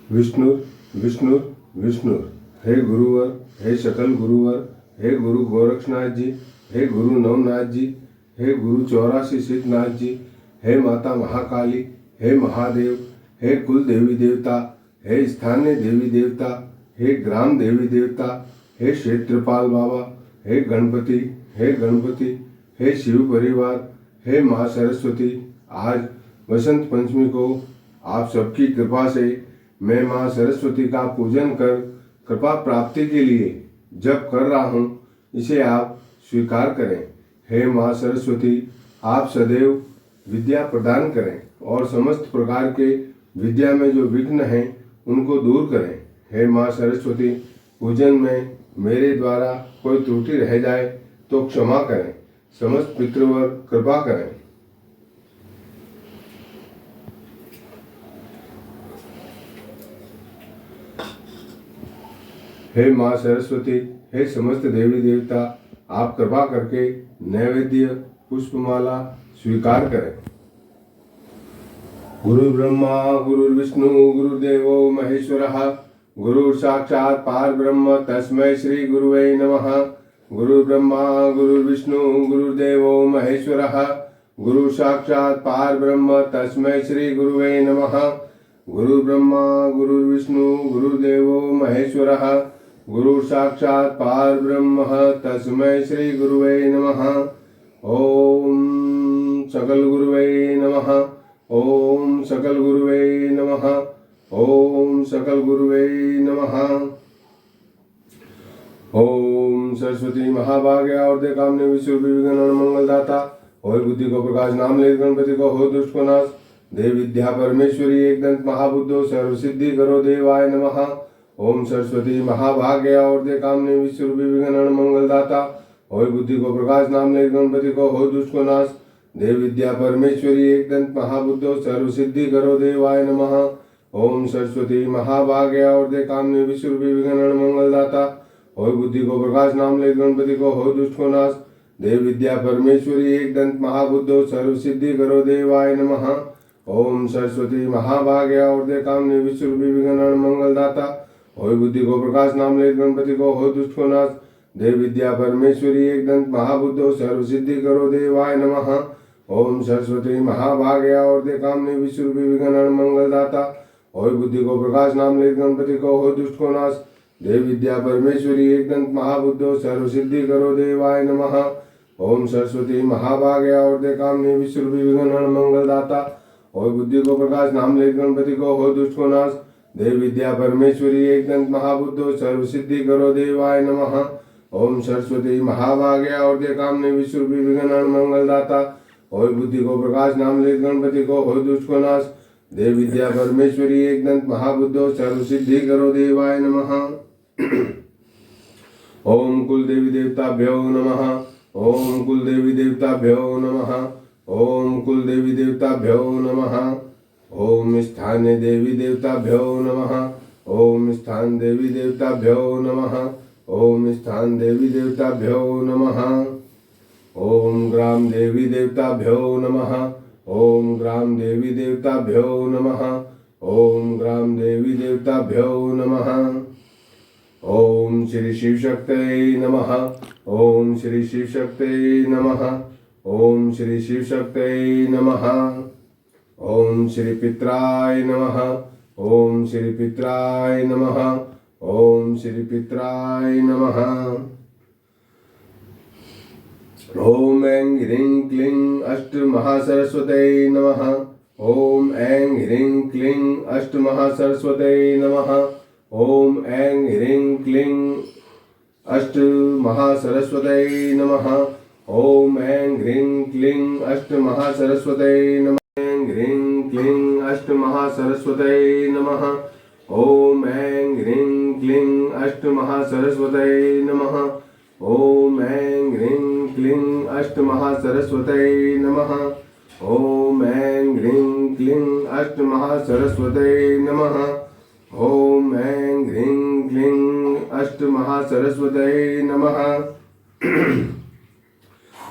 विष्णु विष्णु विष्णु। हे गुरुवर, हे सकल गुरुवर, हे गुरु गोरक्षनाथ जी, हे गुरु नवनाथ जी, हे गुरु 84 सिद्धनाथ जी, हे माता महाकाली, हे महादेव, हे कुल देवी देवता, हे स्थानीय देवी देवता, हे ग्राम देवी देवता, हे क्षेत्रपाल बाबा, हे गणपति, हे गणपति, हे शिव परिवार, हे माँ सरस्वती। आज वसंत पंचमी को आप सबकी कृपा से मैं माँ सरस्वती का पूजन कर कृपा प्राप्ति के लिए जप कर रहा हूँ, इसे आप स्वीकार करें। हे माँ सरस्वती, आप सदैव विद्या प्रदान करें और समस्त प्रकार के विद्या में जो विघ्न हैं उनको दूर करें। हे माँ सरस्वती, पूजन में मेरे द्वारा कोई त्रुटि रह जाए तो क्षमा करें। समस्त पितृवर कृपा करें। हे माँ सरस्वती, हे समस्त देवी देवता, आप कृपा करके नैवेद्य पुष्पमाला स्वीकार करें। गुरु ब्रह्मा गुरु विष्णु गुरुदेवो महेश्वरः, गुरु साक्षात् पार ब्रह्म तस्मै श्री गुरुवे नमः। गुरु ब्रह्मा गुरु विष्णु गुरुदेवो महेश्वरः, गुरु साक्षात् पार ब्रह्म तस्मै श्री गुरुवे नमः। गुरु ब्रह्मा गुरु विष्णु गुरुदेवो महेश्वरः, गुरु साक्षात् पार ब्रह्म तस्मै श्री गुरुवे नमः। ओम सकल गुरुवे नमः। ओम सकल गुरुवे नमः। ओम सकल गुरुवे नमः। ओम सरस्वती महाभाग्य और दे कामने विश्व विघ्न मंगलदाता, होय बुद्धि को प्रकाश नाम ले गणपति को हो दुष्ट को नाश, देव विद्या परमेश्वरी एक दंत महाबुद्धो सर्व सिद्धि करो देवाय नमः। ओम सरस्वती महाभाग्य और दे कामने विश्व विघ्न मंगलदाता, होय बुद्धि को प्रकाश नाम ले गणपति को हो दुष्ट को नाश, देव विद्या परमेश्वरी एक दंत महाबुद्धो सर्व सिद्धि करो देवाय नमः। ओम सरस्वती महाभाग्य और दे कामने विश्व विघ्न मंगलदाता, होय बुद्धि को प्रकाश नाम ले गणपति को हो दुष्ट को नाश, देव विद्या परमेश्वरी एक दंत महाबुद्धो सर्व सिद्धि करो देवाय नमः। ओम सरस्वती महाभाग्य और दे कामने विश्व विघ्न मंगलदाता, होय बुद्धि को प्रकाश नाम ले गणपति को हो दुष्ट को नाश, देव विद्या परमेश्वरी एक दंत महाबुद्धो सर्व सिद्धि करो देवाय नमः। ओम सरस्वती महाभाग्य और दे कामने विश्व विघ्न मंगलदाता, होय बुद्धि को प्रकाश नाम ले गणपति को हो दुष्ट को नाश, देव विद्या परमेश्वरी एक दंत महाबुद्धो सर्व सिद्धि करो देवाय नमः। ओम सरस्वती महाभाग्य और दे कामने विश्व विघ्न मंगलदाता, होय बुद्धि को प्रकाश नाम ले गणपति को हो दुष्ट को नाश, देव विद्या परमेश्वरी एक दंत महाबुद्धो सर्व सिद्धि करो देवाय नमः। ओम सरस्वती महाभाग्य और दे कामने विश्व विघ्न मंगलदाता, होय बुद्धि को प्रकाश नाम ले गणपति को हो दुष्ट को नाश, देव विद्या परमेश्वरी एक दंत महाबुद्धो सर्व सिद्धि करो देवाय नमः। ओम कुल देवी देवताभ्यो नमः। ओम कुल देवी देवताभ्यो नमः। ओम कुल देवी देवताभ्यो नमः। ओम स्थानीय देवी देवताभ्यो नमः। ओम स्थान देवी देवताभ्यो नमः। ओम स्थान देवी देवताभ्यो नमः। ओम ग्राम देवी देवताभ्यो नमः। ओम ग्राम देवी देवताभ्यो नमः। ओम ग्राम देवी देवताभ्यो नमः। ओम श्री शिव शक्तये नमः। ओम श्री शिव शक्तये नमः। ओम श्री शिव शक्तये नमः। ओम श्री पित्राय नमः। ओम श्री पित्राय नमः। ओम श्री पित्राय नमः। ओम ऐं ह्रीं क्लीं अष्ट महासरस्वतये नमः। ओम ऐं ह्रीं क्लीं अष्ट महासरस्वतये नमः। ओम ऐं ह्रीं क्लीं अष्ट महासरस्वतये नमः। ओम ऐं ह्रीं क्लीं अष्ट महासरस्वतये नमः। ऐं ह्रीं क्लीं अष्ट महासरस्वतये नमः। ओम ऐं ह्रीं क्लीं अष्ट महासरस्वतये नमः। ओम ऐं ह्रीं क्लीं अष्ट महासरस्वतये नमः। ओम ऐं ह्रीं क्लीं अष्ट महासरस्वतये नमः। ओम ऐं ह्रीं क्लीं अष्ट महासरस्वतये नमः।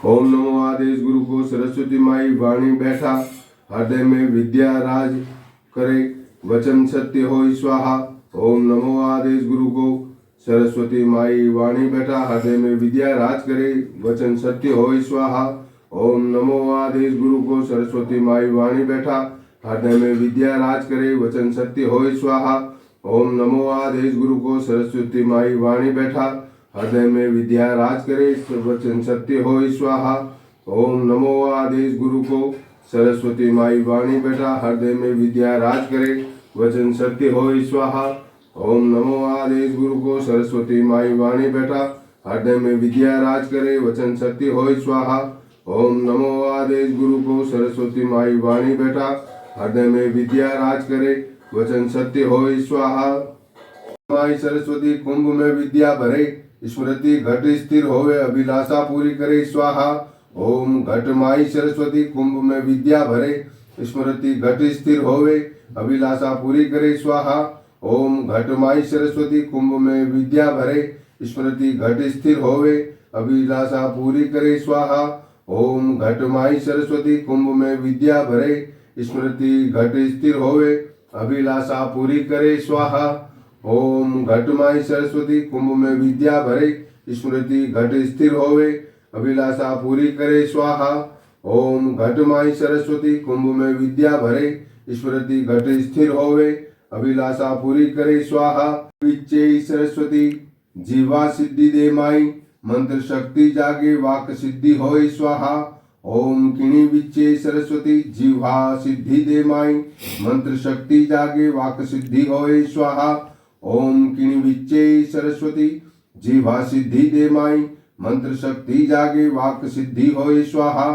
ओम नमो आदेश गुरु को सरस्वती माई वाणी बैठा, हृदय में विद्या राज करे, वचन सत्य होय स्वाहा। ओम नमो आदेश गुरु को सरस्वती माई वाणी बैठा हृदय में विद्या राज करे वचन सत्य होय स्वाहा। ओम नमो आदेश गुरु को सरस्वती माई वाणी बैठा हृदय में विद्या राज करे वचन सत्य होय स्वाहा। ओम नमो आदेश गुरु को सरस्वती माई वाणी बैठा हृदय में विद्या राज करे वचन सत्य होय स्वाहा। ओम नमो आदेश गुरु को सरस्वती माई वाणी बैठा हृदय में विद्या राज करे वचन सत्य होय स्वाहा। ओम नमो आदेश गुरु को सरस्वती माई वाणी बैठा हृदय में विद्या राज करे वचन सत्य होय स्वाहा। ओम नमो आदेश गुरु को सरस्वती माई वाणी बैठा हृदय में विद्या राज करे वचन सत्य होय स्वाहा। माई सरस्वती कुंभ में विद्या भरे स्मृति घट स्थिर होवे अभिलाषा पूरी करे स्वाहा। ओम घट माई सरस्वती कुंभ में विद्या भरे स्मृति घट स्थिर होवे अभिलाषा पूरी करे स्वाहा। ओम घट माई सरस्वती कुंभ में विद्या भरे स्मृति घट स्थिर होवे अभिलाषा पूरी करे स्वाहा। ओम घट माई सरस्वती कुंभ में विद्या भरे स्मृति घट स्थिर होवे अभिलाषा पूरी करे स्वाहा। ओम घट माई सरस्वती कुंभ में विद्या भरे स्मृति घट स्थिर होवे अभिलाषा पूरी करे स्वाहा। ओम घट माई सरस्वती कुंभ में विद्या भरे स्मृति घट स्थिर होवे अभिलाषा पूरी करे स्वाहा। विच्चे सरस्वती जीवा सिद्धि दे माई मंत्र शक्ति जागे वाक सिद्धि होय स्वाहा। ओम किणी विच्चे सरस्वती जीवा सिद्धि दे माई मंत्र शक्ति जागे वाक सिद्धि होय स्वाहा। ओम किणी विच्चे सरस्वती जीवा सिद्धि दे माई मंत्र शक्ति जागे वाक सिद्धि होय स्वाहा।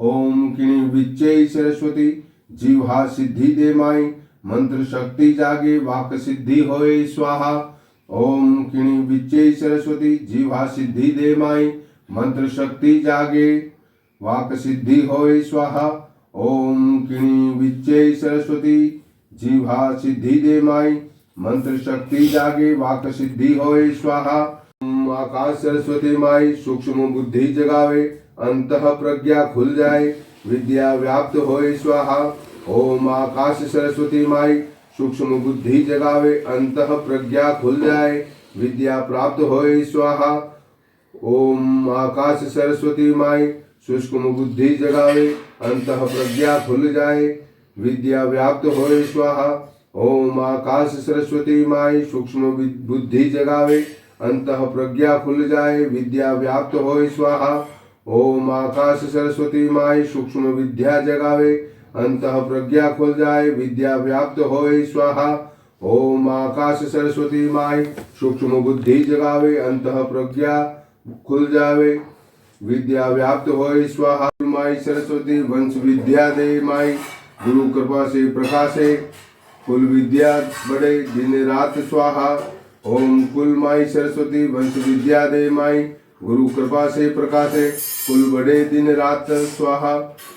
ओम किणी विच्चे सरस्वती जीवा सिद्धि दे माई मंत्र शक्ति जागे वाक सिद्धि होय स्वाहा। ओम किणी विच्चे सरस्वती जीवा सिद्धि दे माई मंत्र शक्ति जागे वाक सिद्धि होय स्वाहा। ओम किणी विच्चे सरस्वती जीवा सिद्धि दे माई मंत्र शक्ति जागे वाक सिद्धि होय स्वाहा। आकाश सरस्वती माई सूक्ष्म बुद्धि जगावे अंतः प्रज्ञा खुल जाए विद्या व्याप्त होय स्वाहा। ओम आकाश सरस्वती माई सूक्ष्म बुद्धि जगावे अंतः प्रज्ञा खुल जाए विद्या प्राप्त होय स्वाहा। ओम आकाश सरस्वती माई सूक्ष्म बुद्धि जगावे अंतः प्रज्ञा खुल जाए विद्या व्याप्त होय स्वाहा। ओम आकाश सरस्वती माई सूक्ष्म बुद्धि जगावे अंतः प्रज्ञा खुल जाए विद्या व्याप्त होय स्वाहा। ओम आकाश सरस्वती माई सूक्ष्म विद्या जगावे अंतः प्रज्ञा खुल जाए विद्या व्याप्त होय स्वाहा। ओम आकाश सरस्वती माई सूक्ष्म बुद्धि जगावे अंतः प्रज्ञा खुल जावे विद्या व्याप्त होय स्वाहा। माई सरस्वती वंश विद्या दे माई गुरु कृपा से प्रकाशे कुल विद्या बढ़े दिन रात स्वाहा। ओम कुल माई सरस्वती वंश विद्या दे माई गुरु कृपा से प्रकाशे कुल बढ़े दिन रात स्वाहा।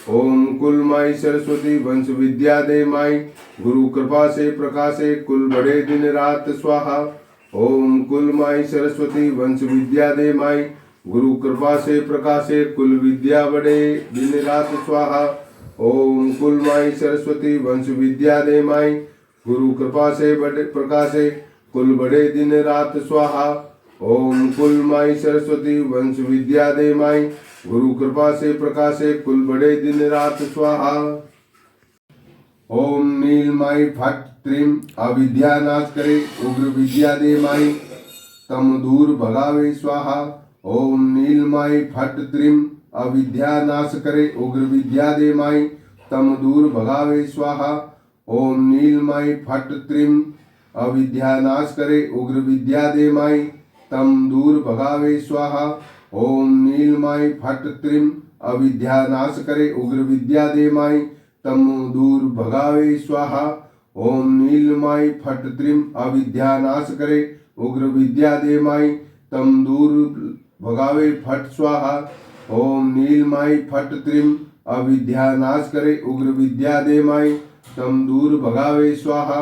ओम कुल माई सरस्वती वंश विद्या दे माई गुरु कृपा से प्रकाशे कुल बढ़े दिन रात स्वाहा। ओम कुल माई सरस्वती वंश विद्या दे माई गुरु कृपा से प्रकाशे कुल विद्या बढ़े दिन रात स्वाहा। ओम कुल माई सरस्वती वंश विद्या दे माई गुरु कृपा से प्रकाशे कुल बढ़े दिन रात स्वाहा। ओम कुल माई सरस्वती वंश विद्या दे माई गुरु कृपा से प्रकाशे कुल बढ़े दिन रात स्वाहा। ओम नील माई फट त्रिम अविद्या नाश करे उग्र विद्या दे माई तम दूर भगावे स्वाहा। ओम नील माई फट त्रिम अविद्या नाश करे उग्र विद्या दे माई तम दूर भगावे स्वाहा। ओम नील माई फट त्रिम अविद्या नाश करे उग्र विद्या दे माई तम दूर भगावे स्वाहा। ओम नील माई फट त्रिम अविद्या नाश करे उग्र विद्या दे माई तम दूर भगावे स्वाहा। ओम नील माई फट त्रिम अविद्या नाश करे उग्र विद्या दे माई तम दूर भगावे फट स्वाहा। ओम नील माई फट त्रिम अविद्या नाश करे उग्र विद्या दे माई तम दूर भगावे स्वाहा।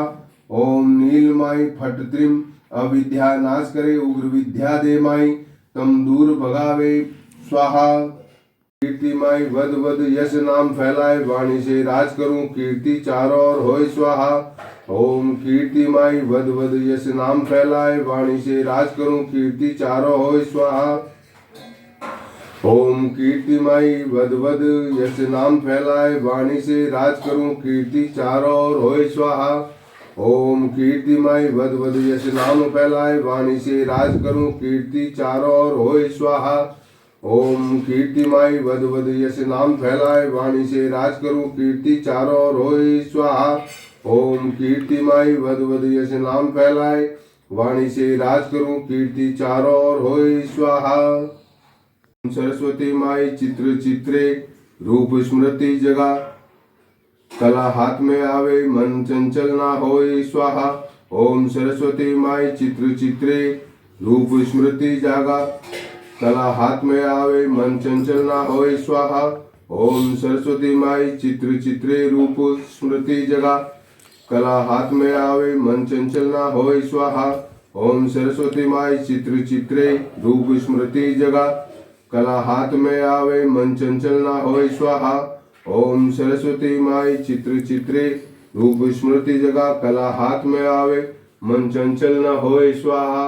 ओम नील माई फट त्रिम अविद्या नाश करे उग्र विद्या दे माई तम दूर भगावे स्वाहा। कीर्ति माई वद वद यश नाम फैलाए वाणी से राज करूं कीर्ति चारों ओर होय स्वाहा। ओम कीर्तिमाई वद वद यश नाम फैलाए, वाणी से राज करूं कीर्ति चारों होय स्वाहा। ओम कीर्तिमाई वद वद यश नाम फैलाए, वाणी से राज करूं कीर्ति चारों ओर होय स्वाहा। ओम कीर्तिमाई वद वद यश नाम फैलाए, वाणी से राज करूं कीर्ति चारों ओर होय स्वाहा। ओम कीर्तिमाई वद वद यश नाम फैलाए, वाणी से राज करूं कीर्ति चारों ओर होय स्वाहा। ओम कीर्तिमाई वद वद यश नाम फैलाए, वाणी से राज करूं कीर्ति चारों ओर होय स्वाहा। सरस्वती माई चित्र चित्रे रूप स्मृति जगा, कला हाथ में आवे मन चंचल ना होय स्वाहा। ओम सरस्वती माई चित्र चित्रे रूप स्मृति जागा, कला हाथ में आवे मन चंचल ना होय स्वाहा। ओम सरस्वती माई चित्र चित्रे रूप स्मृति जगा, कला हाथ में आवे मन चंचल ना होय स्वाहा। ओम सरस्वती माई चित्र चित्रे रूप स्मृति जगा, कला हाथ में आवे मन चंचल ना होय स्वाहा। ओम सरस्वती माई चित्र चित्रे रूप स्मृति जगा, कला हाथ में आवे मन चंचल न होय स्वाहा।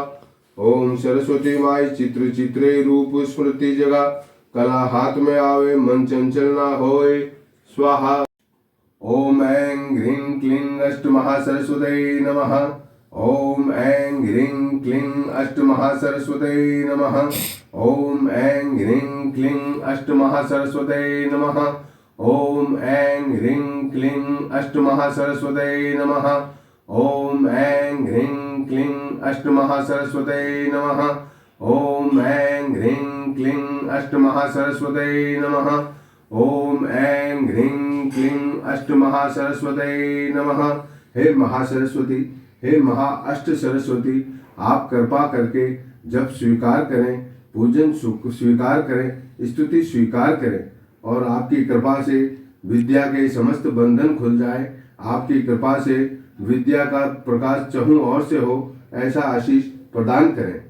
ओम सरस्वती माई चित्र चित्रे रूप स्मृति जगा, कला हाथ में आवे मन चंचल न होय स्वाहा। ओम ऐं ह्रीं क्लीं अष्टमहासरस्वत्यै नमः। ओम ऐं ह्रीं क्लीं अष्टमहासरस्वत्यै नमः। ओम ऐं ह्रीं क्लीं अष्टमहासरस्वत्यै नमः। ओम ऐं ह्रीं क्लीं अष्टमहासरस्वत्यै नमः। ओम ऐं ह्रीं क्लीं अष्टमहासरस्वत्यै नमः। ओम ऐं ह्रीं क्लीं अष्टमहासरस्वत्यै नमः। ओम ऐं ह्रीं क्लीं अष्टमहासरस्वत्यै नमः। हे महासरस्वती, हे महाअष्ट सरस्वती, आप कृपा करके जब स्वीकार करें, पूजन स्वीकार करें, स्तुति स्वीकार करें और आपकी कृपा से विद्या के समस्त बंधन खुल जाए। आपकी कृपा से विद्या का प्रकाश चहुं ओर से हो, ऐसा आशीष प्रदान करें।